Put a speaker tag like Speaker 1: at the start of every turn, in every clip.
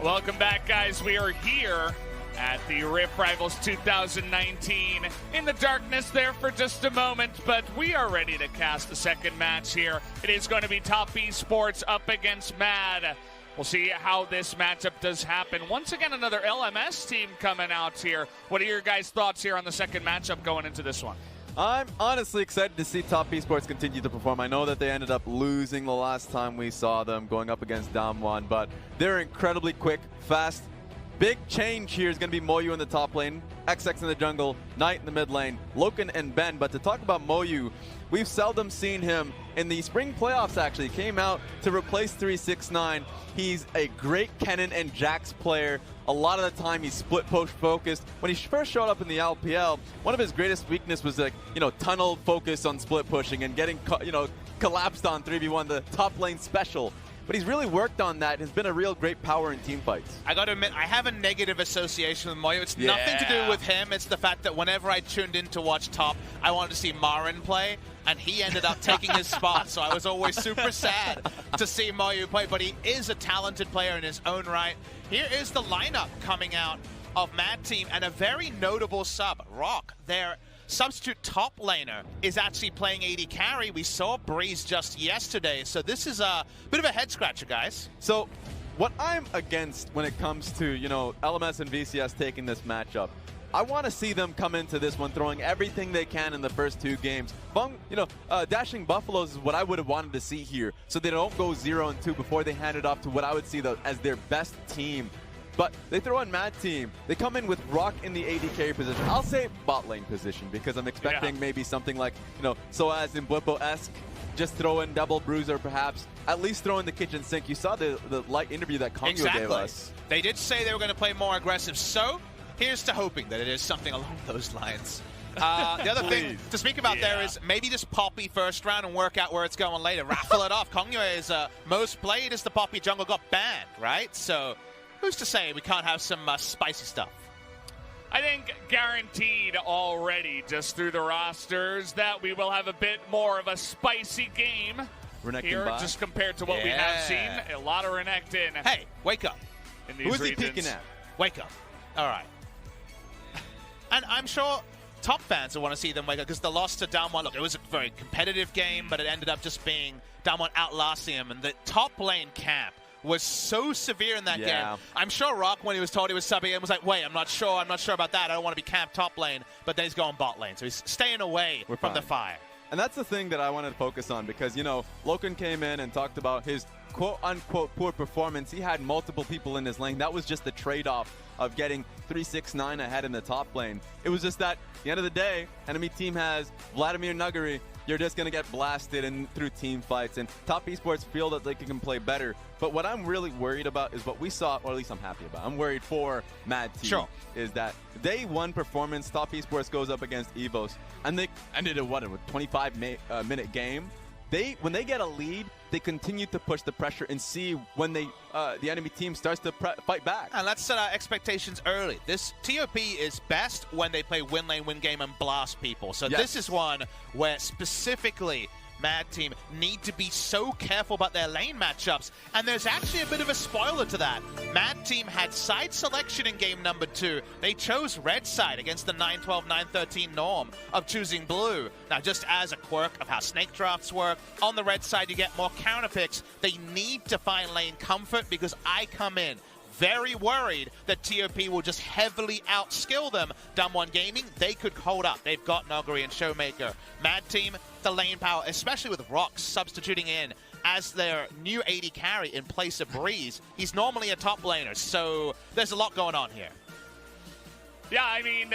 Speaker 1: Welcome back, guys. We are here at the Rift Rivals 2019 in the darkness there for just a moment, but we are ready to cast the second match here. It is going to be Top Esports up against MAD. We'll see how this matchup does happen. Once again, another LMS team coming out here. What are your guys' thoughts here on the second matchup going into this one?
Speaker 2: I'm honestly excited to see Top Esports continue to perform. I know that they ended up losing the last time we saw them going up against Damwon, but they're incredibly quick, fast. Big change here is going to be Moyu in the top lane, XX in the jungle, Knight in the mid lane, Loken and Ben. But to talk about Moyu, we've seldom seen him in the spring playoffs. Actually came out to replace 369. He's a great Kennen and Jax player. A lot of the time he's split push focused. When he first showed up in the LPL, one of his greatest weakness was tunnel focus on split pushing and getting collapsed on 3v1, the top lane special. But he's really worked on that and has been a real great power in team fights.
Speaker 3: I got to admit, I have a negative association with Moyo. It's nothing to do with him. It's the fact that whenever I tuned in to watch Top, I wanted to see Marin play, and he ended up taking his spot. So I was always super sad to see Moyo play, but he is a talented player in his own right. Here is the lineup coming out of Mad Team, and a very notable sub, Rock. Their substitute top laner is actually playing AD carry. We saw Breeze just yesterday, so this is a bit of a head scratcher, guys.
Speaker 2: So what I'm against when it comes to LMS and VCS taking this matchup, I want to see them come into this one throwing everything they can in the first two games. Dashing Buffaloes is what I would have wanted to see here, so they don't go 0-2 before they hand it off to what I would see as their best team. But they throw in Mad Team. They come in with Rock in the AD carry position. I'll say bot lane position because I'm expecting maybe something like, Soaz and Blippo-esque. Just throw in double bruiser perhaps. At least throw in the kitchen sink. You saw the light interview that Kongyo gave us.
Speaker 3: They did say they were going to play more aggressive. So here's to hoping that it is something along those lines. The other thing to speak about there is maybe just Poppy first round and work out where it's going later. Raffle it off. Kongyo is most played as the Poppy jungle got banned, right? So who's to say we can't have some spicy stuff?
Speaker 1: I think guaranteed already, just through the rosters, that we will have a bit more of a spicy game here, just compared to what we have seen. A lot of Renekton.
Speaker 3: Hey, wake up.
Speaker 1: In these
Speaker 2: Who is
Speaker 1: regions.
Speaker 2: he peeking at?
Speaker 3: Wake up. All right. And I'm sure Top fans will want to see them wake up because the loss to Damwon, look, it was a very competitive game, but it ended up just being Damwon outlasting him. And the top lane camp was so severe in that game. I'm sure Rock, when he was told he was subbing in, was like, wait, I'm not sure about that. I don't want to be camped top lane. But then he's going bot lane. So he's staying away from the fire.
Speaker 2: And that's the thing that I wanted to focus on because, Loken came in and talked about his quote-unquote poor performance. He had multiple people in his lane. That was just the trade-off of getting 369 ahead in the top lane. It was just that, at the end of the day, enemy team has Vladimir Nuguri. You're just going to get blasted through team fights. And Top Esports feel that they can play better. But what I'm really worried about is what we saw, or at least I'm happy about. I'm worried for Mad Team. Is that day one performance, Top Esports goes up against EVOS. And they ended a 25-minute game. When they get a lead, they continue to push the pressure and see when the enemy team starts to fight back.
Speaker 3: And let's set our expectations early. This TOP is best when they play win lane, win game, and blast people. So this is one where specifically Mad Team need to be so careful about their lane matchups. And there's actually a bit of a spoiler to that. Mad Team had side selection in game number 2. They chose red side against the 9-12, 9-13 norm of choosing blue. Now, just as a quirk of how snake drafts work, on the red side you get more counter picks. They need to find lane comfort because I come in very worried that TOP will just heavily outskill them. Damwon Gaming, they could hold up. They've got Noguri and Showmaker. Mad Team, the lane power, especially with Rock substituting in as their new AD carry in place of Breeze. He's normally a top laner, so there's a lot going on here.
Speaker 1: Yeah, I mean,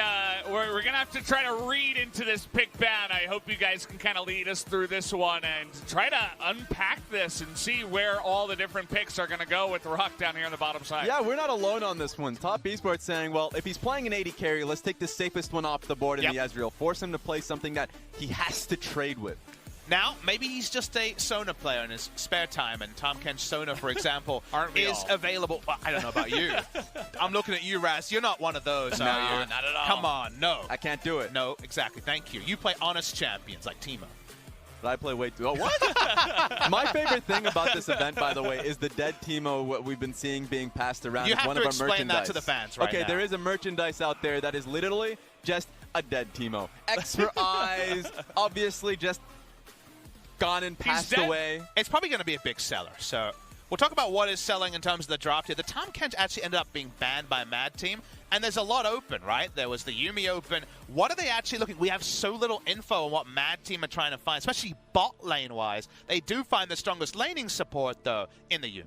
Speaker 1: we're going to have to try to read into this pick ban. I hope you guys can kind of lead us through this one and try to unpack this and see where all the different picks are going to go with Rock down here on the bottom side.
Speaker 2: Yeah, we're not alone on this one. Top Esports saying, well, if he's playing an AD carry, let's take the safest one off the board in the Ezreal. Force him to play something that he has to trade with.
Speaker 3: Now, maybe he's just a Sona player in his spare time, and Tom Ken's Sona, for example, is available. Well, I don't know about you. I'm looking at you, Raz. You're not one of those, are you?
Speaker 1: Not at all.
Speaker 3: Come on, no.
Speaker 2: I can't do it.
Speaker 3: No, exactly. Thank you. You play honest champions like Timo.
Speaker 2: but I play way too. Oh, what? My favorite thing about this event, by the way, is the dead Teemo, what we've been seeing being passed around.
Speaker 3: You
Speaker 2: as
Speaker 3: have
Speaker 2: one
Speaker 3: to
Speaker 2: of our
Speaker 3: explain
Speaker 2: merchandise.
Speaker 3: that to the fans right
Speaker 2: Okay,
Speaker 3: now.
Speaker 2: there is a merchandise out there that is literally just a dead Teemo. X for eyes, obviously just gone and passed away.
Speaker 3: It's probably going to be a big seller. So we'll talk about what is selling in terms of the draft here. The Tom Kent actually ended up being banned by Mad Team, and there's a lot open, right? There was the Yuumi open. What are they actually looking? We have so little info on what Mad Team are trying to find, especially bot lane-wise. They do find the strongest laning support, though, in the Yuumi.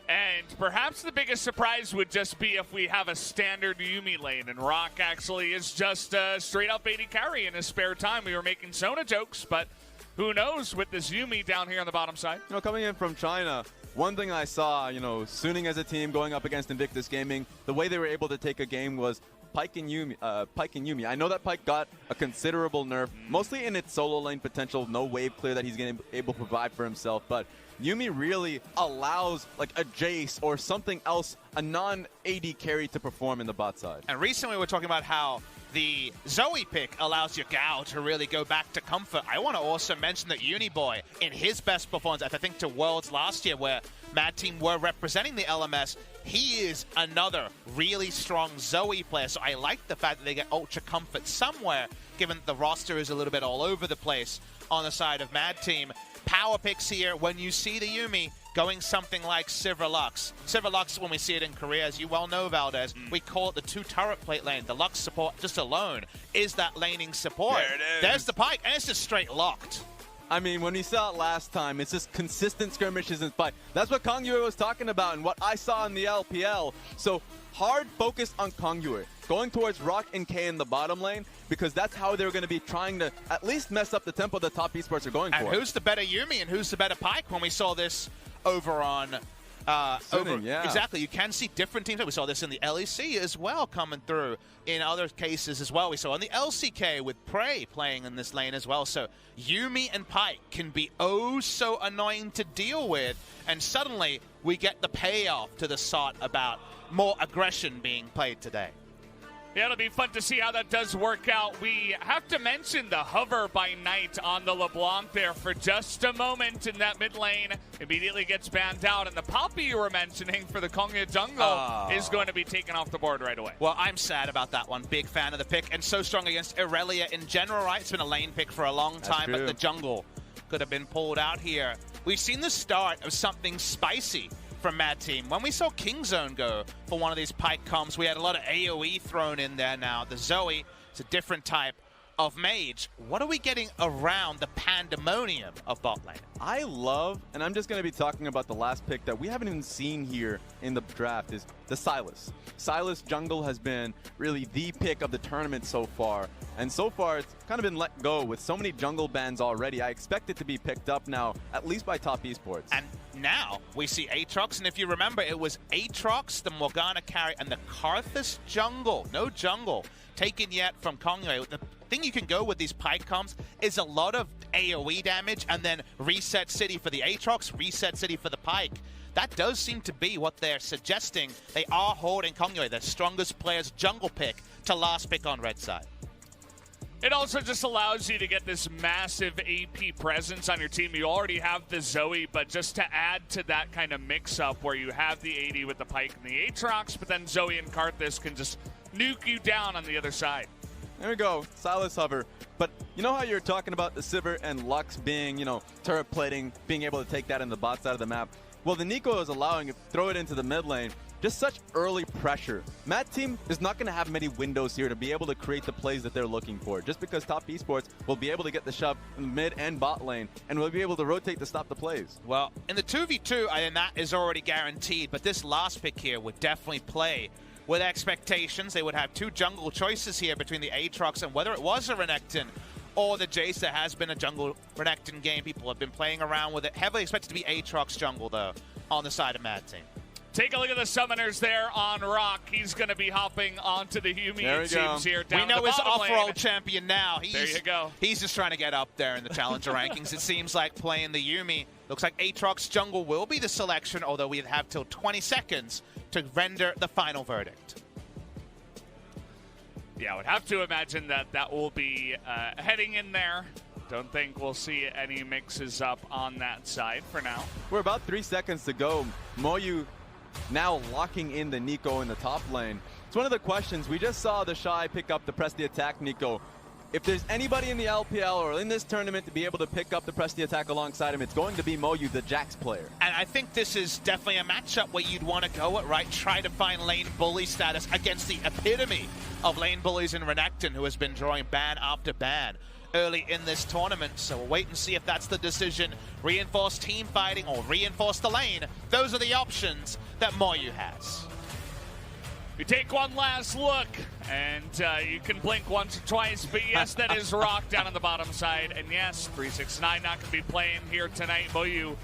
Speaker 1: And perhaps the biggest surprise would just be if we have a standard Yuumi lane, and Rock actually is just a straight-up AD carry in his spare time. We were making Sona jokes, but who knows with this Yuumi down here on the bottom side.
Speaker 2: You know, coming in from China, one thing I saw, you know, Suning as a team going up against Invictus Gaming, the way they were able to take a game was Pyke and Yuumi. I know that Pyke got a considerable nerf, mostly in its solo lane potential, no wave clear that he's able to provide for himself, but Yuumi really allows like a Jace or something else, a non-AD carry to perform in the bot side.
Speaker 3: And recently we were talking about how the Zoe pick allows your Gao to really go back to comfort. I want to also mention that Uniboy, in his best performance, I think to Worlds last year, where Mad Team were representing the LMS, he is another really strong Zoe player. So I like the fact that they get Ultra Comfort somewhere, given that the roster is a little bit all over the place on the side of Mad Team. Power picks here, when you see the Yuumi going something like Sivir Lux. Sivir Lux, when we see it in Korea, as you well know, Valdez, we call it the 2 turret plate lane. The Lux support just alone is that laning support.
Speaker 2: There it is.
Speaker 3: There's the Pyke, and it's just straight locked.
Speaker 2: I mean, when we saw it last time, it's just consistent skirmishes and fight. That's what Kongyue was talking about and what I saw in the LPL. So hard focus on Kongyue, going towards Rock and K in the bottom lane, because that's how they're going to be trying to at least mess up the tempo the top esports are going for.
Speaker 3: And who's the better Yuumi and who's the better Pyke when we saw this over on...
Speaker 2: yeah.
Speaker 3: Exactly, you can see different teams. We saw this in the LEC as well coming through in other cases as well. We saw in the LCK with Prey playing in this lane as well. So Yuumi and Pyke can be oh so annoying to deal with, and suddenly we get the payoff to the SOT about more aggression being played today.
Speaker 1: Yeah, it'll be fun to see how that does work out. We have to mention the hover by night on the LeBlanc there for just a moment in that mid lane. Immediately gets banned out, and the Poppy you were mentioning for the Kongyue jungle is going to be taken off the board right away.
Speaker 3: Well, I'm sad about that one. Big fan of the pick, and so strong against Irelia in general, right? It's been a lane pick for a long time, but the jungle could have been pulled out here. We've seen the start of something spicy from Mad Team. When we saw Kingzone go for one of these Pyke comps, we had a lot of AoE thrown in there now. The Zoe is a different type of mage. What are we getting around the pandemonium of bot lane?
Speaker 2: I love, and I'm just going to be talking about the last pick that we haven't even seen here in the draft, is the Sylas. Sylas jungle has been really the pick of the tournament so far, and so far it's kind of been let go with so many jungle bans already. I expect it to be picked up now, at least by top esports.
Speaker 3: And now we see Aatrox, and if you remember, it was Aatrox, the Morgana carry, and the Karthus jungle. No jungle taken yet from Kongyue. The thing you can go with these Pyke comps is a lot of AoE damage, and then reset city for the Aatrox, reset city for the Pyke. That does seem to be what they're suggesting. They are holding Kongyue, their strongest player's jungle pick, to last pick on red side.
Speaker 1: It also just allows you to get this massive AP presence on your team. You already have the Zoe, but just to add to that kind of mix-up where you have the AD with the Pyke and the Aatrox, but then Zoe and Karthus can just nuke you down on the other side.
Speaker 2: There we go, Sylas hover. But you know how you're talking about the Sivir and Lux being, you know, turret plating, being able to take that in the bot side of the map? Well, the Nico is allowing it, throw it into the mid lane. Just such early pressure. Mad Team is not going to have many windows here to be able to create the plays that they're looking for, just because top esports will be able to get the shove in the mid and bot lane, and will be able to rotate to stop the plays.
Speaker 3: Well, in the 2v2, I think that is already guaranteed, but this last pick here would definitely play with expectations. They would have two jungle choices here between the Aatrox and whether it was a Renekton or the Jace. There has been a jungle Renekton game. People have been playing around with it. Heavily expected to be Aatrox jungle, though, on the side of Mad Team.
Speaker 1: Take a look at the summoners there on Rock. He's going to be hopping onto the Yuumi, it seems, here.
Speaker 3: We know his off-roll champion now.
Speaker 1: There you go.
Speaker 3: He's just trying to get up there in the challenger rankings. It seems like playing the Yuumi. Looks like Aatrox jungle will be the selection, although we have till 20 seconds to render the final verdict.
Speaker 1: Yeah, I would have to imagine that that will be heading in there. don't think we'll see any mixes up on that side for now.
Speaker 2: We're about 3 seconds to go. Moyu now locking in the Nico in the top lane. It's one of the questions. We just saw the Shy pick up the press the attack Nico. If there's anybody in the LPL or in this tournament to be able to pick up the press the attack alongside him, it's going to be Moyu, the Jax player.
Speaker 3: And I think this is definitely a matchup where you'd want to go it, right? Try to find lane bully status against the epitome of lane bullies in Renekton, who has been drawing ban after ban early in this tournament. So we'll wait and see if that's the decision. Reinforce team fighting or reinforce the lane. Those are the options that Moyu has.
Speaker 1: We take one last look, and you can blink once or twice, but yes, that is Rock down on the bottom side. And yes, 369 not going to be playing here tonight. Moyu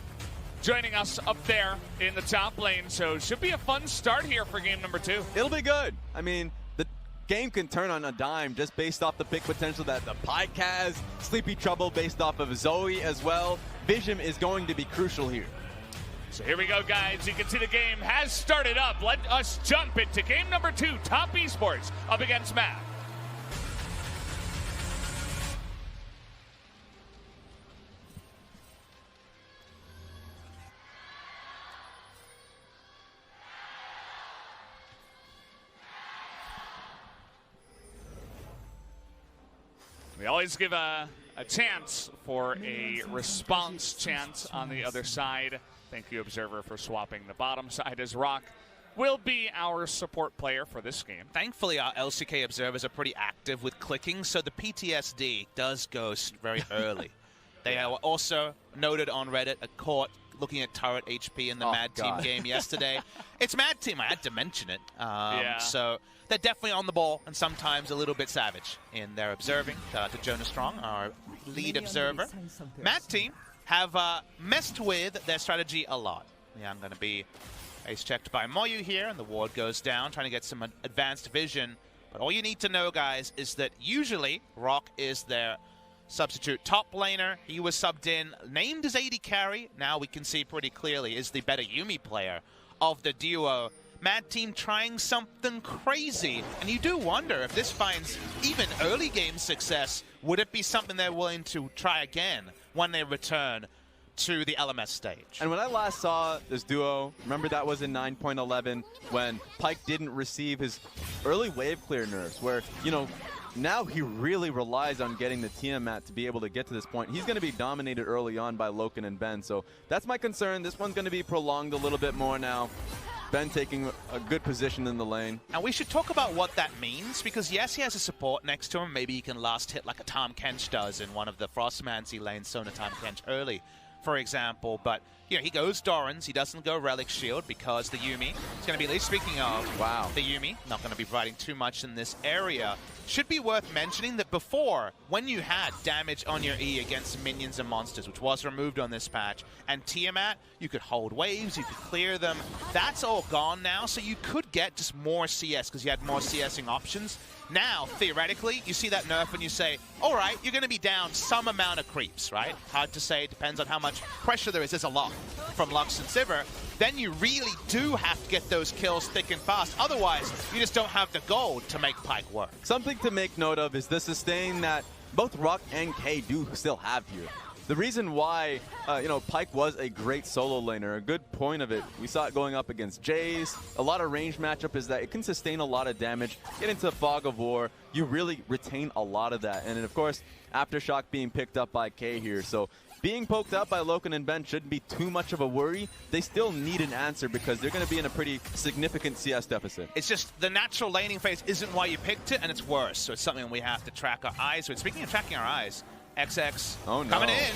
Speaker 1: joining us up there in the top lane, so should be a fun start here for game number 2.
Speaker 2: It'll be good. I mean, the game can turn on a dime just based off the pick potential that the Pike has. Sleepy Trouble based off of Zoe as well. Vision is going to be crucial here.
Speaker 1: So here we go, guys. You can see the game has started up. Let us jump into game number 2, Top Esports up against Matt. We always give a chance for a response chance on the other side. Thank you, Observer, for swapping the bottom side as Rock will be our support player for this game.
Speaker 3: Thankfully, our LCK observers are pretty active with clicking, so the PTSD does go very early. They are also noted on Reddit a court looking at turret HP in the Mad Team game yesterday. It's Mad Team. I had to mention it. So they're definitely on the ball and sometimes a little bit savage in their observing. Shout out to Jonah Strong, our lead observer. Mad Team have messed with their strategy a lot. Yeah, I'm going to be ace checked by Moyu here, and the ward goes down, trying to get some advanced vision. But all you need to know, guys, is that usually Rock is their substitute top laner. He was subbed in, named as AD carry. Now we can see pretty clearly is the better Yuumi player of the duo. Mad Team trying something crazy, and you do wonder if this finds even early game success, would it be something they're willing to try again when they return to the LMS stage?
Speaker 2: And when I last saw this duo, remember that was in 9.11 when Pike didn't receive his early wave clear nerfs, where, you know, now he really relies on getting the Tiamat to be able to get to this point. He's going to be dominated early on by Loken and Ben, so that's my concern. This one's going to be prolonged a little bit more now. Ben taking a good position in the lane.
Speaker 3: And we should talk about what that means, because yes, he has a support next to him. Maybe he can last hit like a Tahm Kench does in one of the Frostmancy lanes, Sona Tahm Kench early, for example. But, you know, he goes Doran's. He doesn't go Relic Shield because the Yuumi is going to be, speaking of the Yuumi, not going to be providing too much in this area. Should be worth mentioning that before, when you had damage on your E against minions and monsters, which was removed on this patch, and Tiamat, you could hold waves, you could clear them. That's all gone now, so you could get just more CS because you had more CSing options. Now, theoretically, you see that nerf and you say, all right, you're going to be down some amount of creeps, right? Hard to say, depends on how much pressure there is. There's a lot from Lux and Sivir. Then you really do have to get those kills thick and fast. Otherwise, you just don't have the gold to make Pike work.
Speaker 2: Something to make note of is the sustain that both Rock and K do still have here. The reason why, you know, Pike was a great solo laner, a good point of it, we saw it going up against Jace. A lot of range matchup is that it can sustain a lot of damage. Get into the Fog of War, you really retain a lot of that. And then, of course, Aftershock being picked up by K here. So being poked out by Loken and Ben shouldn't be too much of a worry. They still need an answer because they're going to be in a pretty significant CS deficit.
Speaker 3: It's just the natural laning phase isn't why you picked it, and it's worse. So it's something we have to track our eyes with. Speaking of tracking our eyes, XX coming in.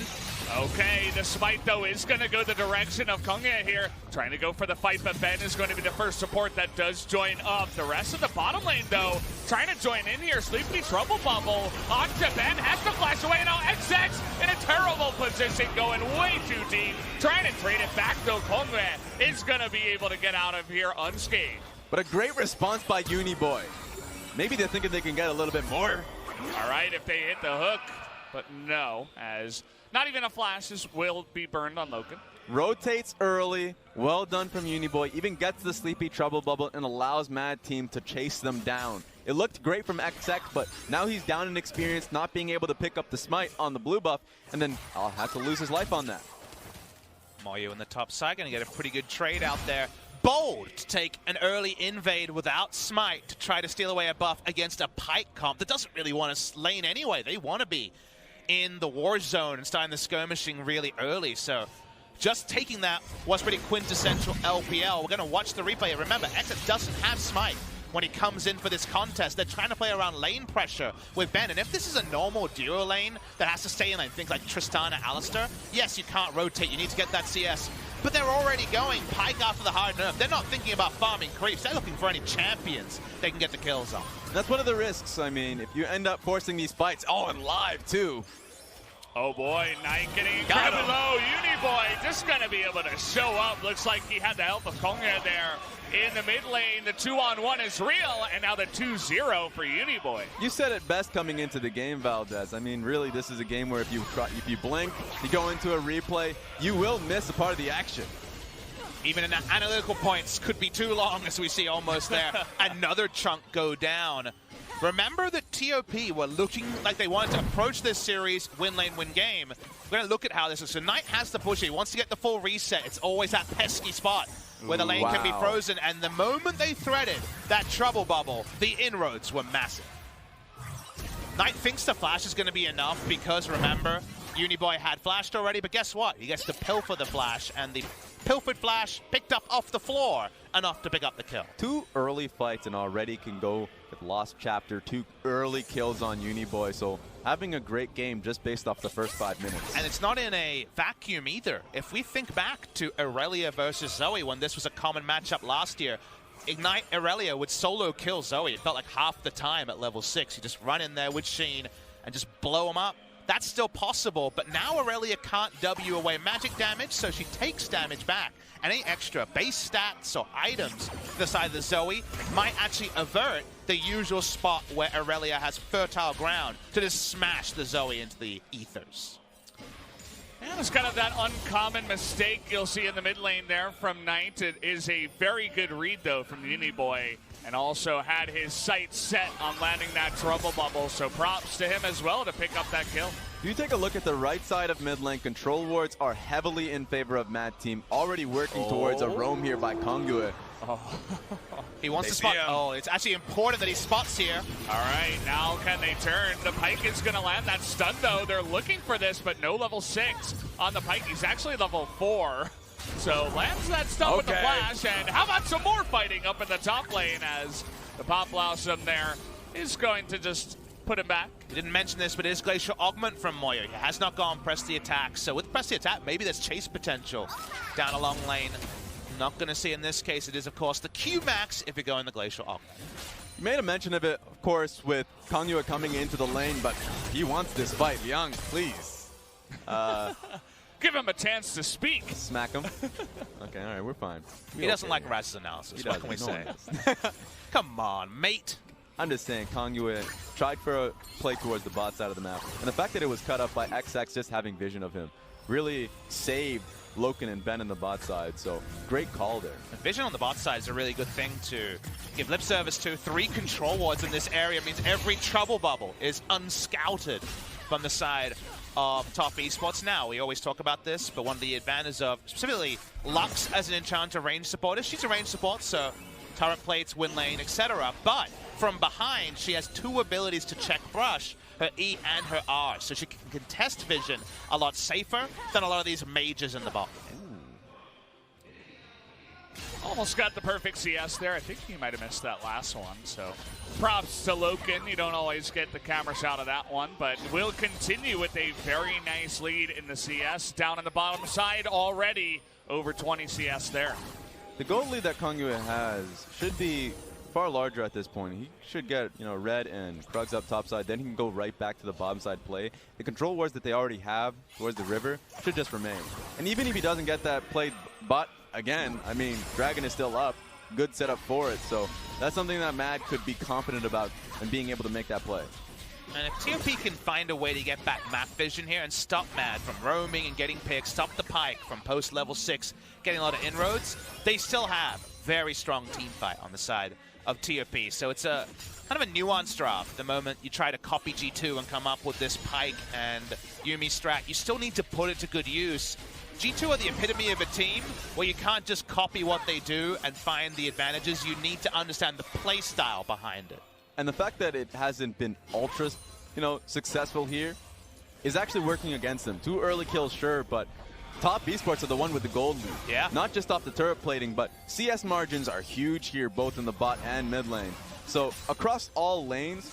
Speaker 1: Okay, the smite, though, is going to go the direction of Kongye here. Trying to go for the fight, but Ben is going to be the first support that does join up. The rest of the bottom lane, though, trying to join in here. Sleepy Trouble Bubble. Onto Ben, has to flash away. Now XX in a terrible position, going way too deep. Trying to trade it back, though. Kongye is going to be able to get out of here unscathed.
Speaker 2: But a great response by Uniboy. Maybe they're thinking they can get a little bit more.
Speaker 1: All right, if they hit the hook. But no, as not even a flashes will be burned on Loken.
Speaker 2: rotates early. Well done from Uniboy. Even gets the sleepy trouble bubble and allows Mad Team to chase them down. It looked great from XX, but now he's down in experience, not being able to pick up the smite on the blue buff, and then I'll have to lose his life on that.
Speaker 3: Moyo in the top side, going to get a pretty good trade out there. Bold to take an early invade without smite to try to steal away a buff against a Pyke comp that doesn't really want to lane anyway. They want to be in the war zone and starting the skirmishing really early. So just taking that was pretty quintessential LPL. We're going to watch the replay. Remember, XX doesn't have smite when he comes in for this contest. They're trying to play around lane pressure with Ben. And if this is a normal duo lane that has to stay in lane, things like Tristana, Alistar, yes, you can't rotate. You need to get that CS. But they're already going Pyke after the hard nerf. They're not thinking about farming creeps. They're looking for any champions they can get the kills on.
Speaker 2: That's one of the risks. I mean, if you end up forcing these fights, and live too.
Speaker 1: Oh boy, Knight getting incredibly low. Uniboy just going to be able to show up. Looks like he had the help of Kongya there in the mid lane. The 2-on-1 is real, and now the 2-0 for Uniboy.
Speaker 2: You said it best coming into the game, Valdez. I mean, really, this is a game where if you blink, you go into a replay, you will miss a part of the action.
Speaker 3: Even in the analytical points could be too long, as we see almost there. Another chunk go down. Remember that TOP were looking like they wanted to approach this series win lane, win game. We're going to look at how this is. So Knight has the push. He wants to get the full reset. It's always that pesky spot where the lane can be frozen. And the moment they threaded that trouble bubble, the inroads were massive. Knight thinks the flash is going to be enough because, remember, Uniboy had flashed already. But guess what? He gets to pilfer the flash, and the pilfered flash picked up off the floor enough to pick up the kill. 2
Speaker 2: early fights and already can go with Lost Chapter. 2 early kills on Uniboy. So having a great game just based off the first 5 minutes.
Speaker 3: And it's not in a vacuum either. If we think back to Irelia versus Zoe when this was a common matchup last year, Ignite Irelia would solo kill Zoe. It felt like half the time at level 6. You just run in there with Sheen and just blow him up. That's still possible, but now Irelia can't W away magic damage, so she takes damage back. Any extra base stats or items to the side of the Zoe might actually avert the usual spot where Irelia has fertile ground to just smash the Zoe into the ethers.
Speaker 1: And it's kind of that uncommon mistake you'll see in the mid lane there from Knight. It is a very good read, though, from Uniboy, and also had his sights set on landing that trouble bubble, so props to him as well to pick up that kill.
Speaker 2: If you take a look at the right side of mid lane, control wards are heavily in favor of Mad Team, already working towards a roam here by Kongya.
Speaker 3: He wants to spot. It's actually important that he spots here.
Speaker 1: All right, now can they turn? The Pyke is going to land that stun, though. They're looking for this, but no level 6 on the Pyke. He's actually level 4. So lands that stun with the flash, and how about some more fighting up in the top lane as the Pop Blossom there is going to just put him back.
Speaker 3: We didn't mention this, but it is Glacial Augment from Moyo. He has not gone press the attack, so with press the attack, maybe there's chase potential down a long lane. Not going to see in this case. It is, of course, the Q max if you go in the Glacial Augment.
Speaker 2: You made a mention of it, of course, with Kongya coming into the lane, but he wants this fight. Young, please.
Speaker 1: Give him a chance to speak.
Speaker 2: Smack him. Okay, all right, we're fine.
Speaker 3: He doesn't like Raz's analysis. What can we say? Come on, mate.
Speaker 2: I'm just saying, Kongya tried for a play towards the bot side of the map, and the fact that it was cut up by XX just having vision of him really saved Loken and Ben in the bot side, so great call there.
Speaker 3: Vision on the bot side is a really good thing to give lip service to. 3 control wards in this area means every trouble bubble is unscouted from the side of top esports. Now, we always talk about this, but one of the advantages of specifically Lux as an enchanter range supporter, she's a range support, so turret plates, win lane, etc. But from behind, she has 2 abilities to check brush, her E and her R, so she can contest vision a lot safer than a lot of these mages in the bot.
Speaker 1: Almost got the perfect CS there. I think he might have missed that last one, so props to Loken. You don't always get the camera shot of that one, but will continue with a very nice lead in the CS. Down on the bottom side already, over 20 CS there.
Speaker 2: The gold lead that Kongya has should be far larger at this point. He should get, Red and Krugs up top side, then he can go right back to the bottom side play. The control wards that they already have towards the river should just remain. And even if he doesn't get that played bot again, I mean, Dragon is still up. Good setup for it. So that's something that Mad could be confident about and being able to make that play.
Speaker 3: And if TOP can find a way to get back map vision here and stop Mad from roaming and getting picked, stop the Pyke from post level 6 getting a lot of inroads, they still have very strong team fight on the side of TOP. So it's a kind of a nuanced draft. The moment you try to copy G2 and come up with this Pyke and Yuumi strat, you still need to put it to good use. G2 are the epitome of a team where you can't just copy what they do and find the advantages. You need to understand the play style behind it.
Speaker 2: And the fact that it hasn't been ultra, successful here is actually working against them. 2 early kills, sure, but top Esports are the one with the gold lead.
Speaker 3: Yeah.
Speaker 2: Not just off the turret plating, but CS margins are huge here, both in the bot and mid lane. So across all lanes,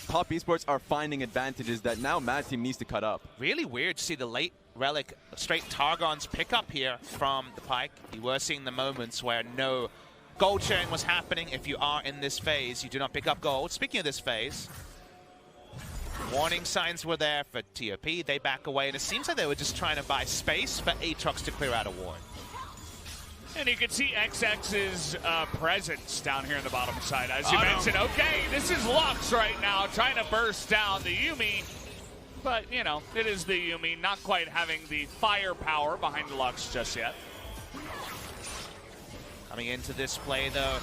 Speaker 2: top Esports are finding advantages that now Mad Team needs to cut up.
Speaker 3: Really weird to see the late Relic straight Targon's pickup here from the Pyke. You were seeing the moments where no gold sharing was happening. If you are in this phase, you do not pick up gold. Speaking of this phase, warning signs were there for TOP. They back away, and it seems like they were just trying to buy space for Aatrox to clear out a ward.
Speaker 1: And you can see XX's presence down here in the bottom side. As you mentioned, okay, this is Lux right now trying to burst down the Yuumi. But, it is the Yuumi, not quite having the firepower behind Lux just yet.
Speaker 3: Coming into this play, though,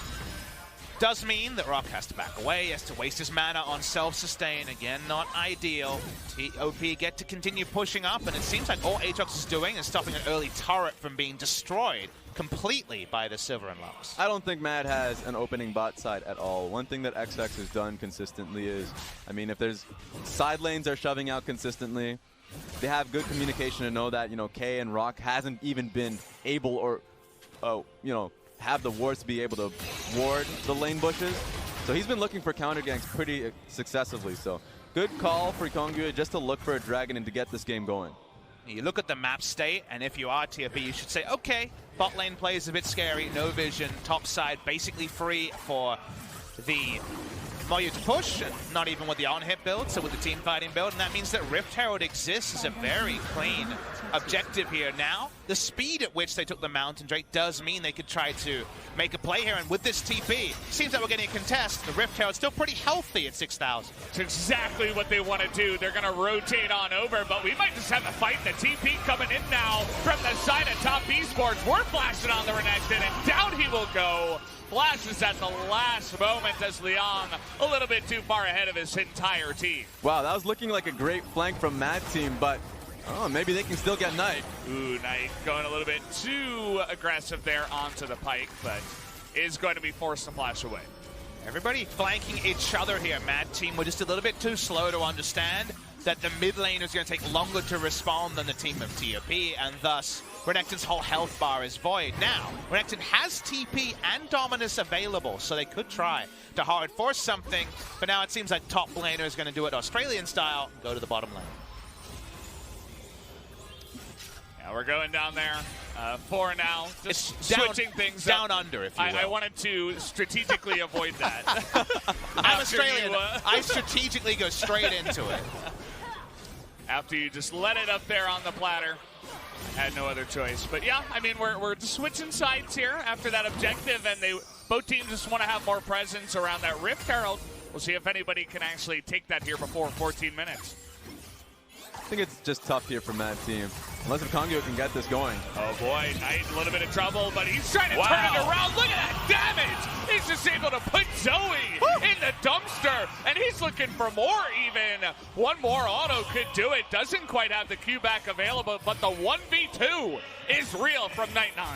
Speaker 3: does mean that Rock has to back away, has to waste his mana on self-sustain. Again, not ideal. TOP get to continue pushing up, and it seems like all Aatrox is doing is stopping an early turret from being destroyed completely by the Silver and Lux.
Speaker 2: I don't think Mad has an opening bot side at all. One thing that XX has done consistently is, if there's side lanes are shoving out consistently, they have good communication to know that, K and Rock hasn't even been able or, have the wards to be able to ward the lane bushes. So he's been looking for counter ganks pretty successively. So good call for Kongyue just to look for a dragon and to get this game going.
Speaker 3: You look at the map state, and if you are TOP, you should say, okay, bot lane play is a bit scary, no vision, top side basically free for the Moyu to push, and not even with the on-hit build, so with the team fighting build, and that means that Rift Herald exists as a very clean objective here. Now, the speed at which they took the Mountain Drake does mean they could try to make a play here, and with this TP, seems like we're getting a contest. The Rift Herald's still pretty healthy at 6,000.
Speaker 1: It's exactly what they want to do. They're going to rotate on over, but we might just have a fight in the TP coming in now from the side of top Esports. We're flashing on the Renekton, and down he will go. Flashes at the last moment as Liang a little bit too far ahead of his entire team.
Speaker 2: Wow, that was looking like a great flank from Mad Team, but maybe they can still get Knight.
Speaker 1: Ooh, Knight going a little bit too aggressive there onto the Pyke, but is going to be forced to flash away.
Speaker 3: Everybody flanking each other here. Mad Team were just a little bit too slow to understand that the mid lane is going to take longer to respond than the team of TOP, and thus Renekton's whole health bar is void. Now, Renekton has TP and Dominus available, so they could try to hard force something, but now it seems like top laner is going to do it Australian style and go to the bottom lane.
Speaker 1: Yeah, we're going down there for now. Just
Speaker 3: It's
Speaker 1: switching things
Speaker 3: down
Speaker 1: up.
Speaker 3: under, if you will.
Speaker 1: I wanted to strategically avoid that.
Speaker 3: I'm Australian. I strategically go straight into it.
Speaker 1: After you just let it up there on the platter. Had no other choice. But yeah, we're switching sides here after that objective, and both teams just want to have more presence around that Rift Herald. We'll see if anybody can actually take that here before 14 minutes.
Speaker 2: I think it's just tough here for Mad Team. Unless if Kongyue can get this going.
Speaker 1: Oh boy, Knight a little bit of trouble, but he's trying to turn it around. Look at that damage! He's just able to put Zoe in the dumpster, and he's looking for more even. One more auto could do it. Doesn't quite have the Q back available, but the 1v2 is real from Night 9.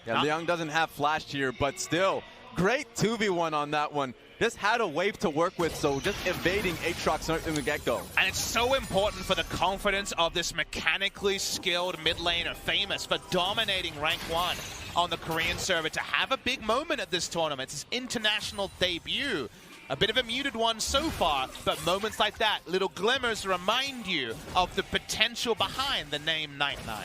Speaker 2: Yeah, Liang doesn't have flash here, but still, great 2v1 on that one. Just had a wave to work with, so just evading Aatrox in the get-go.
Speaker 3: And it's so important for the confidence of this mechanically skilled mid laner, famous for dominating rank 1 on the Korean server, to have a big moment at this tournament. It's his international debut. A bit of a muted one so far, but moments like that, little glimmers, remind you of the potential behind the name Night 9.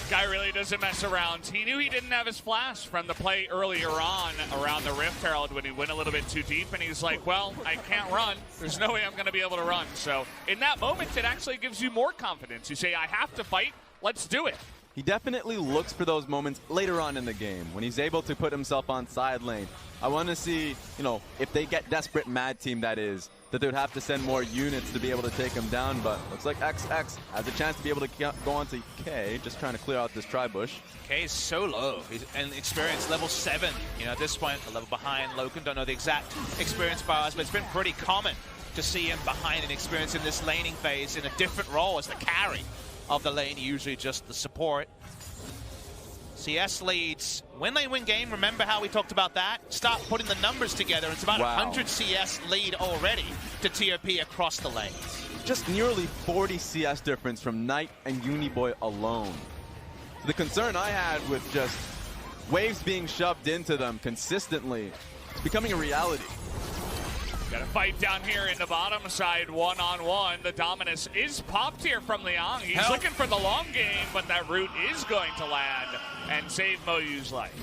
Speaker 1: Guy really doesn't mess around. He knew he didn't have his flash from the play earlier on around the Rift Herald when he went a little bit too deep, and he's like, well, I can't run. There's no way I'm going to be able to run. So in that moment, it actually gives you more confidence. You say, I have to fight. Let's do it.
Speaker 2: he definitely looks for those moments later on in the game when he's able to put himself on side lane. I want to see, you know, if they get desperate, Mad Team that is, that they would have to send more units to be able to take him down, but looks like XX has a chance to be able to go on to K, just trying to clear out this tri-bush.
Speaker 3: K is so low. He's an experience level 7. You know, at this point, a level behind Loken. Don't know the exact experience bars, but it's been pretty common to see him behind an experience in this laning phase in a different role as the carry of the lane, usually just the support. CS leads win lane win game. Remember how we talked about that? Start putting the numbers together. It's about 100 CS lead already to TOP across the lanes.
Speaker 2: Just nearly 40 CS difference from Knight and Uniboy alone. The concern I had with just waves being shoved into them consistently, it's becoming a reality.
Speaker 1: Got a fight down here in the bottom side, one-on-one. The Dominus is popped here from Liang. He's looking for the long game, but that root is going to land and save Moyu's life.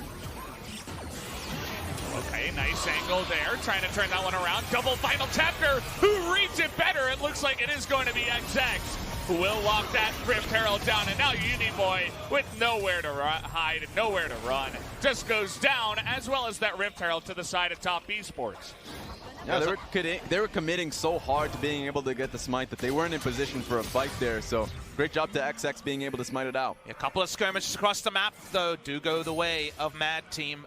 Speaker 1: Okay, nice angle there, trying to turn that one around. Double final chapter. Who reads it better? It looks like it is going to be XX, who will lock that Rift Herald down. And now Uniboy, with nowhere to hide and nowhere to run, just goes down, as well as that Rift Herald to the side of top Esports.
Speaker 2: Yeah, they were committing so hard to being able to get the smite that they weren't in position for a fight there. So great job to XX being able to smite it out.
Speaker 3: A couple of skirmishes across the map, though, do go the way of Mad Team.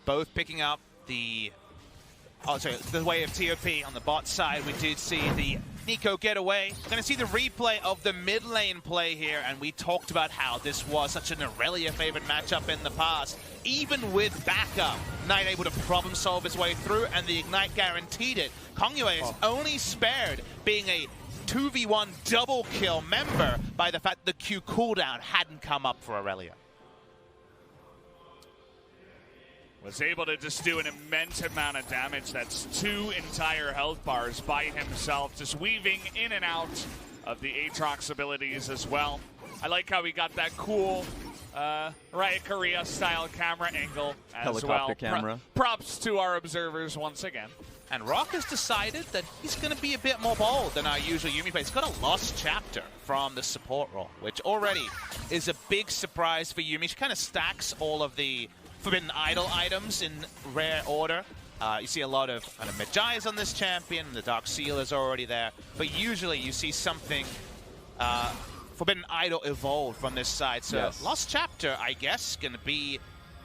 Speaker 3: Both picking up the way of TOP on the bot side. We did see the Nico get away. We're going to see the replay of the mid lane play here, and we talked about how this was such an Aurelia favored matchup in the past. Even with backup, Knight able to problem solve his way through, and the Ignite guaranteed it. Kongyue is only spared being a 2v1 double kill member by the fact the Q cooldown hadn't come up for Aurelia.
Speaker 1: Was able to just do an immense amount of damage. That's 2 entire health bars by himself, just weaving in and out of the Aatrox abilities as well. I like how we got that cool Riot Korea style camera angle as
Speaker 2: Helicopter camera.
Speaker 1: Props to our observers once again.
Speaker 3: And Rock has decided that he's going to be a bit more bold than our usual Yumi play. He's got a lost chapter from the support role, which already is a big surprise for Yumi. She kind of stacks all of the Forbidden Idol items in rare order. You see a lot of kind of Magi's on this champion. The Dark Seal is already there. But usually you see something Forbidden Idol evolved from this side. So
Speaker 2: yes.
Speaker 3: Lost Chapter, I guess, going to be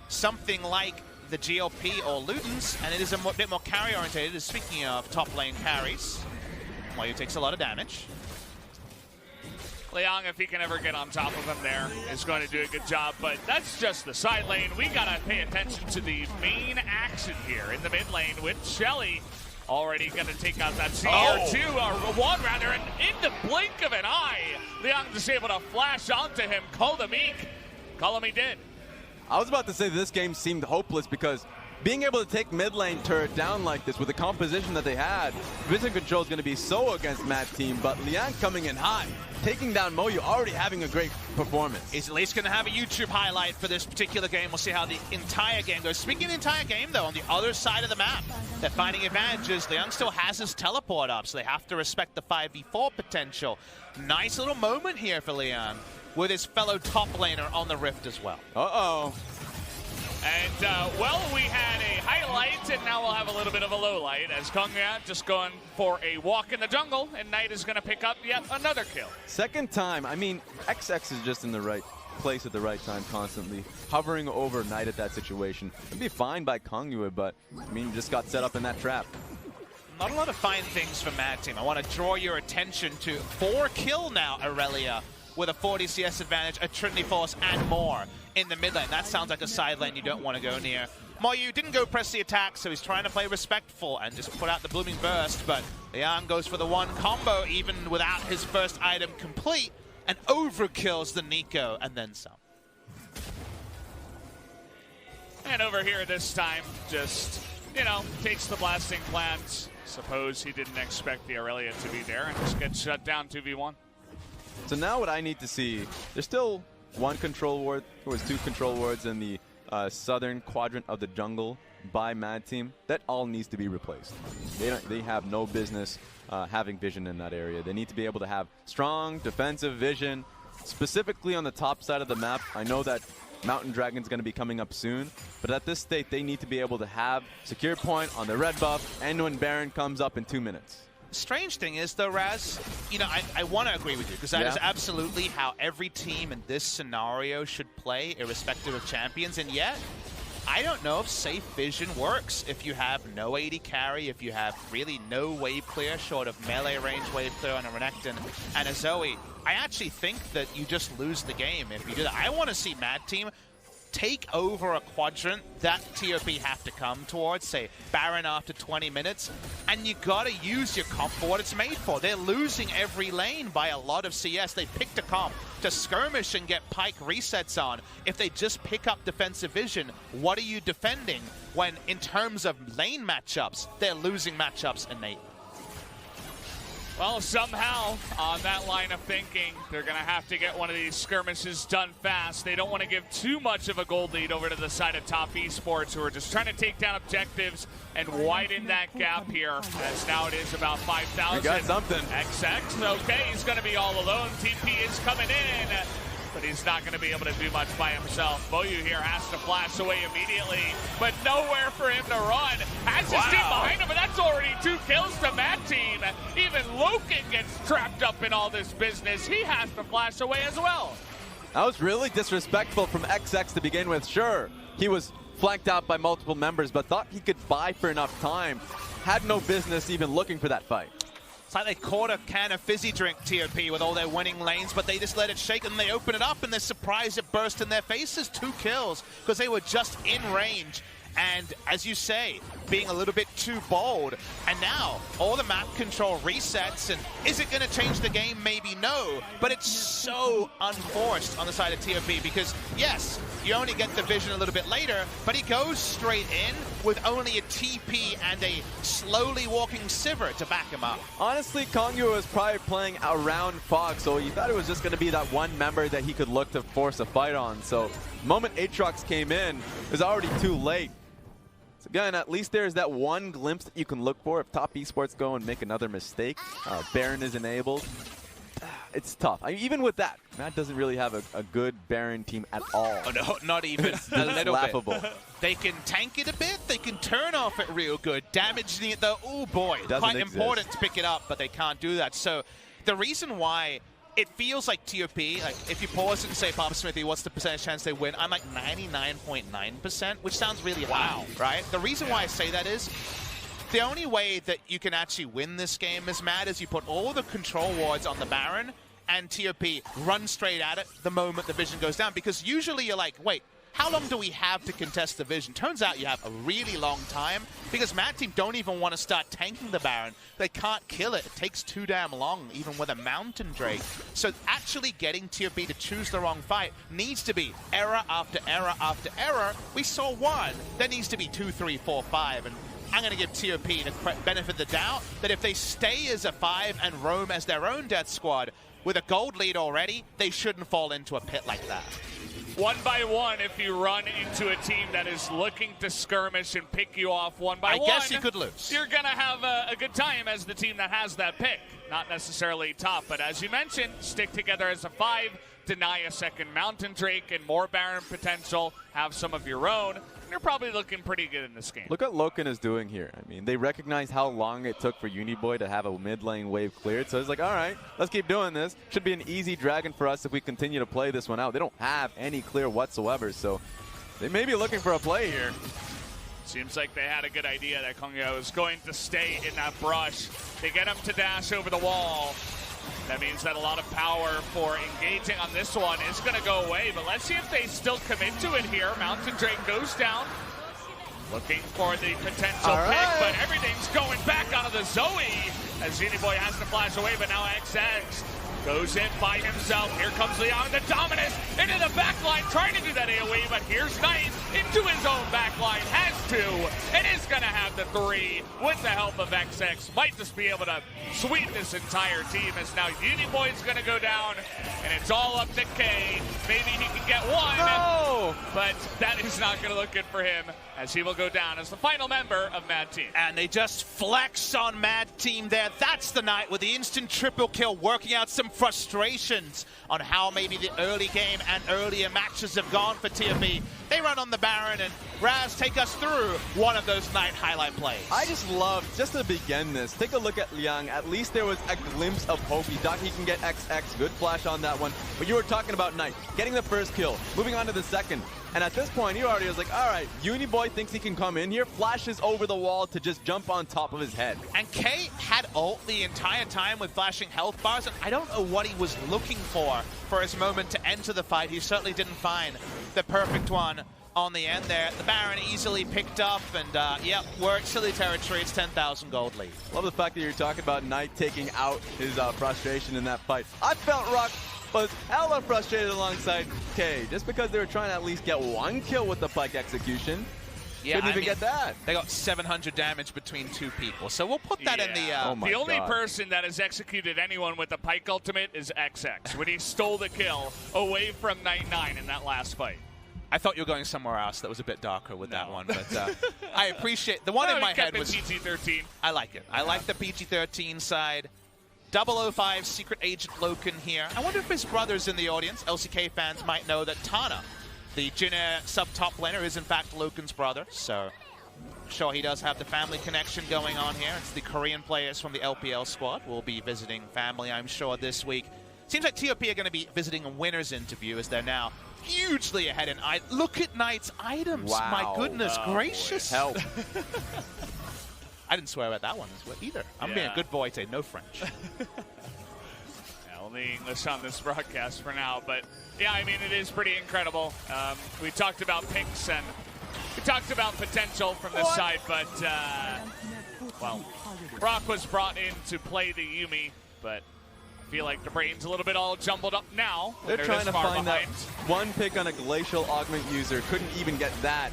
Speaker 3: something like the GLP or Luton's. And it is a bit more carry-oriented. Speaking of top lane carries, Moyu takes a lot of damage.
Speaker 1: Liang, if he can ever get on top of him there, is going to do a good job, but that's just the side lane. We got to pay attention to the main action here in the mid lane with Shelly already going to take out that CR2, or 1 rather, and in the blink of an eye, Liang just able to flash onto him. Call him he did.
Speaker 2: I was about to say this game seemed hopeless because being able to take mid lane turret down like this with the composition that they had, vision control is going to be so against Mad Team, but Liang coming in hot, taking down Moyu, already having a great performance.
Speaker 3: He's at least going to have a YouTube highlight for this particular game. We'll see how the entire game goes. Speaking of the entire game, though, on the other side of the map, they're finding advantages. Liang still has his teleport up, so they have to respect the 5v4 potential. Nice little moment here for Liang with his fellow top laner on the Rift as well.
Speaker 2: Uh-oh.
Speaker 1: And, well, we had a highlight, and now we'll have a little bit of a low light as Kongyue just going for a walk in the jungle, and Knight is going to pick up yet another kill.
Speaker 2: Second time. I mean, XX is just in the right place at the right time constantly, hovering over Knight at that situation. It'd be fine by Kongyue, but, I mean, just got set up in that trap.
Speaker 3: Not a lot of fine things for Mad Team. I want to draw your attention to 4 kill now, Aurelia, with a 40 CS advantage, a Trinity Force, and more in the mid lane. That sounds like a side lane you don't want to go near. Moyu didn't go press the attack, so he's trying to play respectful and just put out the Blooming Burst, but Liang goes for the 1 combo even without his first item complete, and overkills the Nico, and then some.
Speaker 1: And over here this time, just, you know, takes the blasting plant. Suppose he didn't expect the Aurelia to be there and just gets shut down 2v1.
Speaker 2: So now what I need to see, there's still 1 control ward, there was 2 control wards in the southern quadrant of the jungle by Mad Team. That all needs to be replaced. They have no business having vision in that area. They need to be able to have strong defensive vision, specifically on the top side of the map. I know that Mountain Dragon's going to be coming up soon, but at this state, they need to be able to have secure point on the red buff and when Baron comes up in 2 minutes.
Speaker 3: Strange thing is, though, Raz, you know, I want to agree with you, because that is absolutely how every team in this scenario should play, irrespective of champions, and yet, I don't know if safe vision works if you have no AD carry, if you have really no wave clear short of melee range wave clear on a Renekton and a Zoe. I actually think that you just lose the game if you do that. I want to see Mad Team take over a quadrant that TOP have to come towards, say Baron after 20 minutes, and you gotta use your comp for what it's made for. They're losing every lane by a lot of CS. They picked a comp to skirmish and get Pyke resets on. If they just pick up defensive vision, what are you defending when in terms of lane matchups, they're losing matchups innately?
Speaker 1: Well, somehow, on that line of thinking, they're going to have to get one of these skirmishes done fast. They don't want to give too much of a gold lead over to the side of Top Esports, who are just trying to take down objectives and widen that gap here, as now it is about 5,000.
Speaker 2: We got something.
Speaker 1: XX, okay, he's going to be all alone. TP is coming in, but he's not going to be able to do much by himself. Boyu here has to flash away immediately, but nowhere for him to run. Has his team behind him, but that's already 2 kills to Mad Team. Even Loken gets trapped up in all this business. He has to flash away as well.
Speaker 2: That was really disrespectful from XX to begin with. Sure, he was flanked out by multiple members, but thought he could buy for enough time. Had no business even looking for that fight.
Speaker 3: It's like they caught a can of fizzy drink, TOP, with all their winning lanes, but they just let it shake and they open it up and they're surprised it burst in their faces. 2 kills because they were just in range. And as you say, being a little bit too bold. And now all the map control resets. And is it going to change the game? Maybe no. But it's so unforced on the side of TOP because, yes, you only get the vision a little bit later, but he goes straight in with only a TP and a slowly walking Sivir to back him up.
Speaker 2: Honestly, Kongyu was probably playing around Fog, so he thought it was just going to be that one member that he could look to force a fight on. So the moment Aatrox came in, it was already too late. So again, at least there's that one glimpse that you can look for if Top Esports go and make another mistake. Baron is enabled. It's tough. I mean, even with that, Matt doesn't really have a good Baron team at all.
Speaker 3: Oh, no, not even a little
Speaker 2: laughable.
Speaker 3: bit. They can tank it a bit. They can turn off it real good. Damaging it, though, oh boy. Quite important to pick it up, but they can't do that. So the reason why it feels like TOP, like if you pause it and say, Papa Smithy, what's the percentage chance they win? I'm like 99.9%, which sounds really high, right? The reason why I say that is the only way that you can actually win this game as Mad is you put all the control wards on the Baron and TOP run straight at it the moment the vision goes down. Because usually you're like, wait, how long do we have to contest the vision? Turns out you have a really long time because Mad Team don't even want to start tanking the Baron. They can't kill it. It takes too damn long, even with a Mountain Drake. So actually getting TOP to choose the wrong fight needs to be error after error after error. We saw 1. There needs to be 2, 3, 4, 5. And I'm going to give TOP the benefit of the doubt that if they stay as a 5 and roam as their own death squad with a gold lead already, they shouldn't fall into a pit like that.
Speaker 1: 1 by 1, if you run into a team that is looking to skirmish and pick you off 1 by 1,
Speaker 3: I guess you could lose.
Speaker 1: You're going to have a good time as the team that has that pick. Not necessarily top, but as you mentioned, stick together as a 5, deny a second Mountain Drake and more Baron potential, have some of your own. You're probably looking pretty good in this game.
Speaker 2: Look what Loken is doing here. I mean, they recognize how long it took for Uniboy to have a mid lane wave cleared. So it's like, all right, let's keep doing this. Should be an easy dragon for us if we continue to play this one out. They don't have any clear whatsoever, so they may be looking for a play here.
Speaker 1: Seems like they had a good idea that Kongyo is going to stay in that brush. They get him to dash over the wall. That means that a lot of power for engaging on this one is going to go away, but let's see if they still commit to it here. Mountain Drake goes down, looking for the potential pick, but everything's going back onto the Zoe as Uniboy has to flash away, but now XX goes in by himself. Here comes Leon, the Dominus, into the backline, trying to do that AoE, but here's Knight into his own backline, has to. and is going to have the 3 with the help of XX. Might just be able to sweep this entire team as now Uniboy's going to go down, and it's all up to K. Maybe he can get 1,
Speaker 2: No!
Speaker 1: but that is not going to look good for him as he will go down as the final member of Mad Team.
Speaker 3: And they just flex on Mad Team there. That's the night with the instant triple kill, working out some frustrations on how maybe the early game and earlier matches have gone for TOP. They run on the Baron, and Raz, take us through one of those night highlight plays.
Speaker 2: I just love, just to begin this, take a look at Liang. At least there was a glimpse of hope. He thought he can get XX, good flash on that one. But you were talking about Knight, getting the first kill, moving on to the second. And at this point, he already was like, all right, Uniboy thinks he can come in here, flashes over the wall to just jump on top of his head.
Speaker 3: And K had ult the entire time with flashing health bars, and I don't know what he was looking for his moment to enter the fight. He certainly didn't find the perfect one on the end there. The Baron easily picked up, and yep, we're at silly territory. It's 10,000 gold lead.
Speaker 2: Love the fact that you're talking about Knight taking out his frustration in that fight. I felt Rock was hella frustrated alongside K, just because they were trying to at least get 1 kill with the Pike execution.
Speaker 3: Yeah,
Speaker 2: Couldn't even get that.
Speaker 3: They got 700 damage between 2 people, so we'll put that in the...
Speaker 2: Oh my
Speaker 1: the only
Speaker 2: God.
Speaker 1: person that has executed anyone with the Pike ultimate is XX, when he stole the kill away from 99 in that last fight.
Speaker 3: I thought you were going somewhere else that was a bit darker with that one, but I appreciate... The one in my head was...
Speaker 1: PG-13.
Speaker 3: I like it. I like the PG-13 side. 005 Secret Agent Loken here. I wonder if his brother's in the audience. LCK fans might know that Tana, the Jin Air sub-top laner, is in fact Loken's brother, so I'm sure he does have the family connection going on here. It's the Korean players from the LPL squad. We'll be visiting family, I'm sure, this week. Seems like TOP are going to be visiting a winner's interview as they're now hugely ahead in... Look at Knight's items.
Speaker 2: Wow.
Speaker 3: My goodness gracious.
Speaker 2: Help.
Speaker 3: I didn't swear at that one either. I'm being a good boy today, no French.
Speaker 1: Only English on this broadcast for now, but yeah, I mean, it is pretty incredible. We talked about picks and we talked about potential from this side, but well, Brock was brought in to play the Yuumi, but I feel like the brain's a little bit all jumbled up now.
Speaker 2: They're trying to find
Speaker 1: behind.
Speaker 2: that 1 pick on a Glacial Augment user. Couldn't even get that.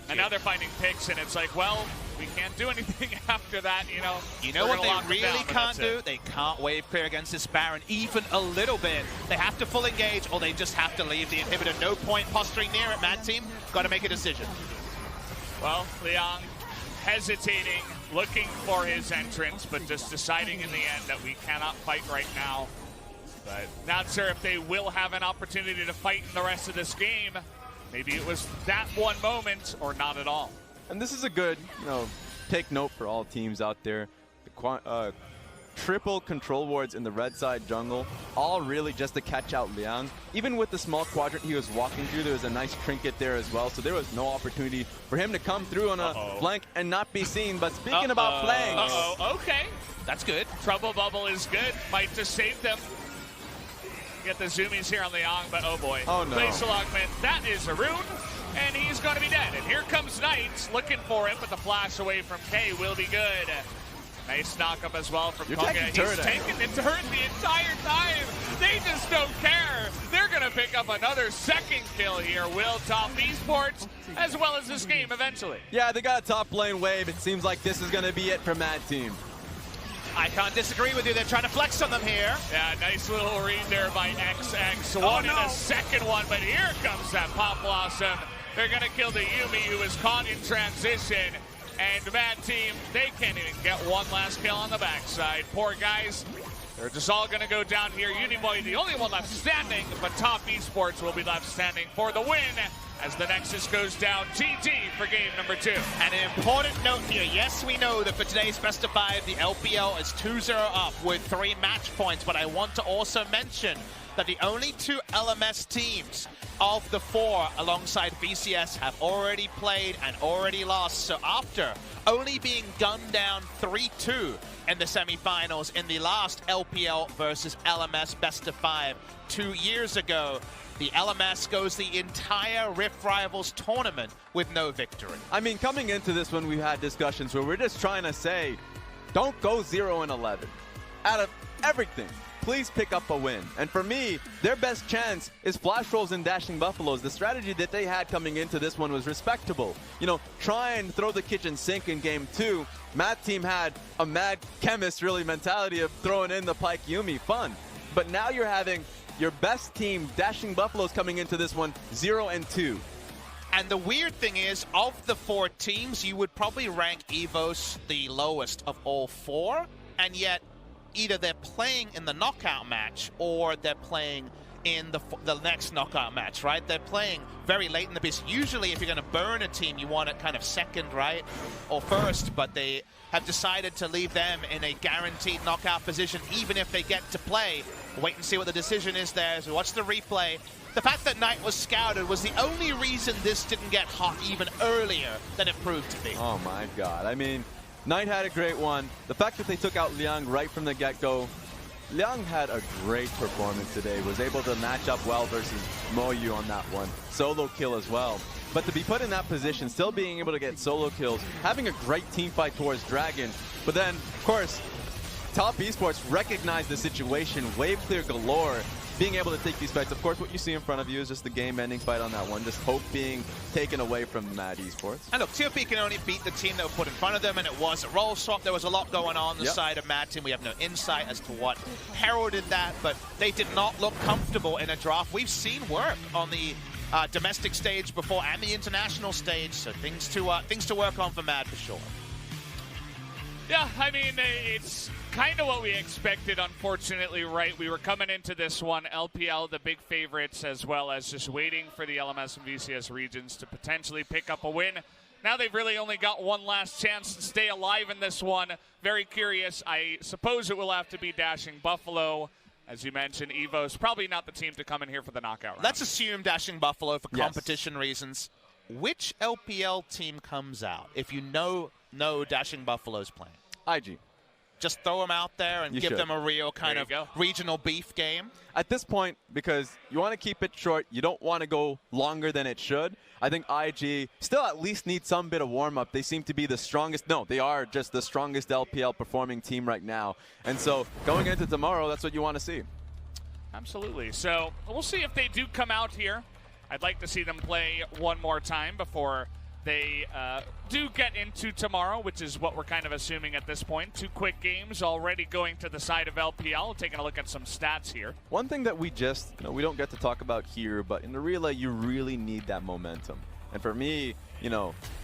Speaker 1: And now they're finding picks, and it's like, well, we can't do anything after that, you know.
Speaker 3: You know what they really can't do? They can't wave clear against this Baron even a little bit. They have to full engage, or they just have to leave the inhibitor. No point posturing near it, Mad Team. Got to make a decision.
Speaker 1: Well, Liang hesitating, looking for his entrance, but just deciding in the end that we cannot fight right now. But not sure if they will have an opportunity to fight in the rest of this game. Maybe it was that one moment or not at all.
Speaker 2: And this is a good, take note for all teams out there. The triple control wards in the red side jungle, all really just to catch out Liang. Even with the small quadrant he was walking through, there was a nice trinket there as well, so there was no opportunity for him to come through on a flank and not be seen. But speaking about flanks...
Speaker 1: Okay.
Speaker 3: That's good.
Speaker 1: Trouble bubble is good. Might just save them. Get the zoomies here on Liang, but oh boy.
Speaker 2: Oh no.
Speaker 1: Glacial Augment, that is a rune, and he's going to be dead. And here comes Knight, looking for it, but the flash away from K will be good. Nice knock-up as well from Konga. He's taking the turret the entire time. They just don't care. They're going to pick up another second kill here. Will top Esports, as well as this game eventually.
Speaker 2: Yeah, they got a top lane wave. It seems like this is going to be it for Mad Team.
Speaker 3: I can't disagree with you. They're trying to flex on them here.
Speaker 1: Yeah, nice little read there by XX. One and a second one, but here comes that Pop Blossom. They're going to kill the Yuumi, who is caught in transition. And Mad Team, they can't even get one last kill on the backside. Poor guys. They're just all going to go down here. Uniboy, the only one left standing, but Top Esports will be left standing for the win as the Nexus goes down. GG for game number 2.
Speaker 3: And an important note here. Yes, we know that for today's Best of 5, the LPL is 2-0 up with 3 match points, but I want to also mention that the only 2 LMS teams of the 4 alongside VCS have already played and already lost. So after only being gunned down 3-2 in the semifinals in the last LPL versus LMS Best of 5 2 years ago, the LMS goes the entire Rift Rivals tournament with no victory.
Speaker 2: I mean, coming into this one, we've had discussions where we're just trying to say, don't go 0-11. Out of everything, please pick up a win. And for me, their best chance is Flash Rolls and Dashing Buffaloes. The strategy that they had coming into this one was respectable. You know, try and throw the kitchen sink in game 2. Matt team had a mad chemist really mentality of throwing in the Pike Yumi. Fun. But now you're having your best team, Dashing Buffaloes, coming into this one 0-2.
Speaker 3: And the weird thing is, of the 4 teams, you would probably rank EVOS the lowest of all 4, and yet either they're playing in the knockout match or they're playing in the next knockout match, right? They're playing very late in the piece. Usually if you're going to burn a team, you want it kind of second, right? Or first, but they have decided to leave them in a guaranteed knockout position, even if they get to play. Wait and see what the decision is there as we watch the replay. The fact that Knight was scouted was the only reason this didn't get hot even earlier than it proved to be.
Speaker 2: Oh my god. I mean, Knight had a great one. The fact that they took out Liang right from the get-go. Liang had a great performance today. Was able to match up well versus Moyu on that one. Solo kill as well. But to be put in that position, still being able to get solo kills, having a great team fight towards Dragon. But then, of course, Top Esports recognized the situation. Wave clear galore. Being able to take these fights. Of course, what you see in front of you is just the game-ending fight on that one. Just hope being taken away from Mad Esports.
Speaker 3: And look, TOP can only beat the team that were put in front of them, and it was a roll swap. There was a lot going on the side of Mad Team. We have no insight as to what heralded that, but they did not look comfortable in a draft. We've seen work on the domestic stage before and the international stage, so things to work on for Mad for sure.
Speaker 1: Yeah, I mean, it's kind of what we expected, unfortunately, right? We were coming into this one, LPL, the big favorites, as well as just waiting for the LMS and VCS regions to potentially pick up a win. Now they've really only got one last chance to stay alive in this one. Very curious. I suppose it will have to be Dashing Buffalo. As you mentioned, EVO's probably not the team to come in here for the knockout round.
Speaker 3: Let's assume Dashing Buffalo for competition reasons. Which LPL team comes out if you know Dashing Buffalo's playing?
Speaker 2: IG.
Speaker 3: Just throw them out there and give them a real kind of regional beef game?
Speaker 2: At this point, because you want to keep it short, you don't want to go longer than it should, I think IG still at least need some bit of warm-up. They seem to be the strongest. No, they are just the strongest LPL performing team right now. And so going into tomorrow, that's what you want to see.
Speaker 1: Absolutely. So we'll see if they do come out here. I'd like to see them play one more time before they do get into tomorrow, which is what we're kind of assuming at this point. 2 quick games already going to the side of LPL. Taking a look at some stats here.
Speaker 2: One thing that we just, we don't get to talk about here, but in the relay, you really need that momentum. And for me,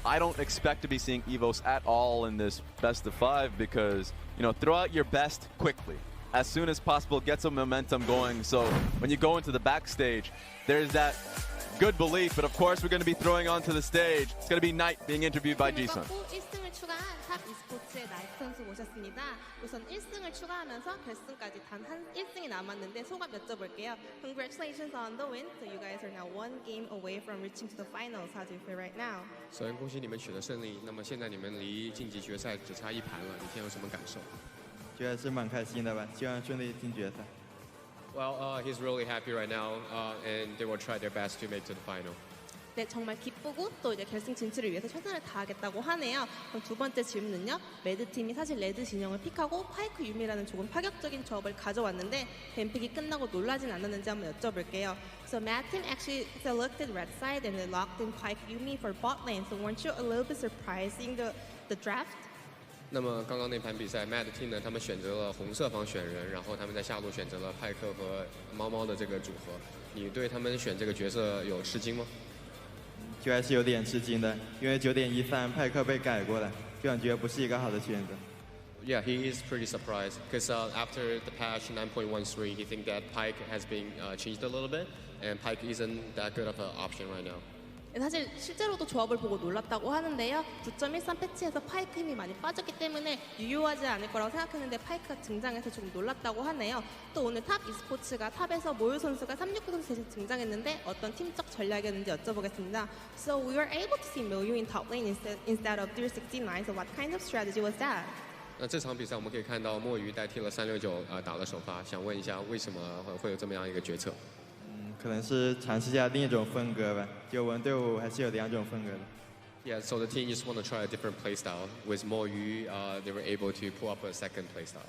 Speaker 2: I don't expect to be seeing EVOS at all in this best of 5 because, throw out your best quickly. As soon as possible, get some momentum going. So when you go into the backstage, there's that good belief, but of course we're going to be throwing onto the stage. It's going to be Knight being interviewed by Jisun.
Speaker 4: 1승을 추가한 탑 e스포츠의 나이트 선수 모셨습니다. 우선 1승을 추가하면서 결승까지 단 1승이 남았는데 소감 여쭤볼게요. Congratulations on the win. So you guys are now 1 game away from reaching to the finals. How do you feel right now?
Speaker 5: 首先恭喜你们取得胜利，那么现在你们离晋级决赛只差1盘了，你现在有什么感受？
Speaker 6: 觉得是蛮开心的吧，希望顺利进决赛。
Speaker 5: Well, he's really happy right now, and they will try their best to make to the final.
Speaker 4: 네, 정말 기쁘고 또 이제 결승 진출을 위해서 최선을 다하겠다고 하네요. 그럼 두 번째 질문은요. 레드 팀이 사실 레드 진영을 픽하고 파이크 유미라는 조금 파격적인 조합을 가져왔는데 뱀픽이 끝나고 놀라진 않았는지 한번 여쭤볼게요. So Mad Team actually selected red side and they locked in Pike Yumi for bot lane. So weren't you a little bit surprised seeing the draft?
Speaker 5: 那么刚刚那盘比赛 ，Mad Team 呢，他们选择了红色方选人，然后他们在下路选择了派克和猫猫的这个组合。你对他们选这个角色有吃惊吗？
Speaker 6: 就还是有点吃惊的，因为9.13派克被改过了，就感觉不是一个好的选择。
Speaker 5: Yeah, he is pretty surprised because after the patch 9.13, he thinks that Pike has been changed a little bit, and Pike isn't that good of an option right now.
Speaker 4: 사실 실제로도 조합을 보고 놀랐다고 하는데요. 9.13 패치에서 파이크 힘이 많이 빠졌기 때문에 유효하지 않을 거라고 생각했는데 파이크가 등장해서 조금 놀랐다고 하네요. 또 오늘 탑 e스포츠가 탑에서 모유 선수가 369 선수 대신 등장했는데 어떤 팀적 전략이었는지 여쭤보겠습니다. So we were able to see Moyu in top lane instead of 369. So what kind of strategy was that?
Speaker 5: 那这场比赛我们可以看到墨鱼代替了369打了首发，想问一下为什么会有这么样一个决策？
Speaker 6: 可能是尝试一下另一种风格吧。就我们队伍还是有2种风格的。
Speaker 5: Yeah, so the team just want to try a different play style. With Moyu, they were able to pull up a second play style.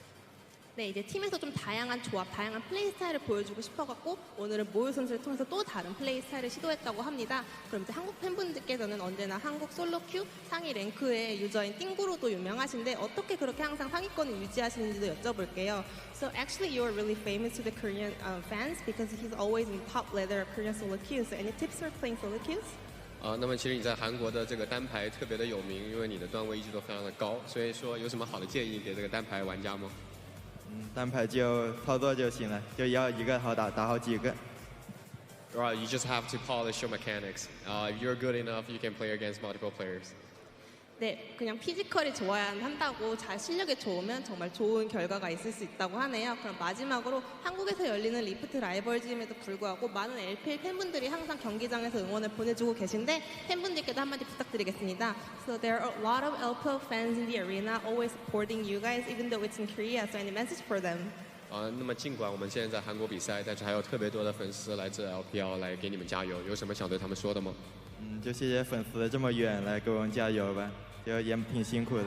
Speaker 4: 네, 이제 팀에서 좀 다양한 조합, 다양한 플레이 스타일을 보여주고 싶어갖고 오늘은 모유 선수를 통해서 또 다른 플레이 스타일을 시도했다고 합니다. 그럼 이제 한국 팬분들께서는 언제나 한국 솔로 큐 상위 랭크의 유저인 띵구로도 유명하신데 어떻게 그렇게 항상 상위권을 유지하시는지도 여쭤볼게요. So actually you are really famous to the Korean fans because he's always in top ladder of Korean solo queues. So any tips for playing solo queues?
Speaker 5: 那么其实你在韩国的这个单排特别的有名，因为你的段位一直都非常的高，所以说有什么好的建议给这个单排玩家吗？
Speaker 6: 单排就操作就行了，就要一个好打，打好几个。
Speaker 5: Right, you just have to polish your mechanics. If you're good enough, you can play against multiple players.
Speaker 4: 네, 그냥 피지컬이 좋아야 한다고 잘 실력이 좋으면 정말 좋은 결과가 있을 수 있다고 하네요. 그럼 마지막으로 한국에서 열리는 리프트 라이벌즈임에도 불구하고 많은 LPL 팬분들이 항상 경기장에서 응원을 보내주고 계신데 팬분들께도 한마디 부탁드리겠습니다. So there are a lot of LPL fans in the arena always supporting you guys even though it's in Korea. So any message for them?
Speaker 5: 那么尽管我们现在在韩国比赛，但是还有特别多的粉丝来自 LPL 来给你们加油，有什么想对他们说的吗？
Speaker 6: 就谢谢粉丝这么远来给我们加油吧，就也挺辛苦的。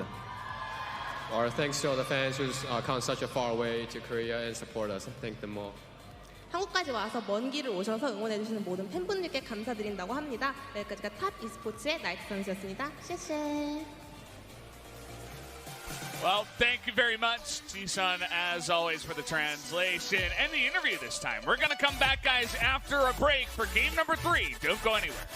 Speaker 5: Or thanks to all the fans who come such a far way to Korea and support us. Thank them all.
Speaker 4: 한국까지 와서 먼 길을 오셔서 응원해주시는 모든 팬분들께 감사드린다고 합니다. 여기까지가 탑 e스포츠의 나이트 선수였습니다. 谢谢.
Speaker 1: Well, thank you very much, Jisun, as always, for the translation and the interview this time. We're going to come back, guys, after a break for game number 3. Don't go anywhere.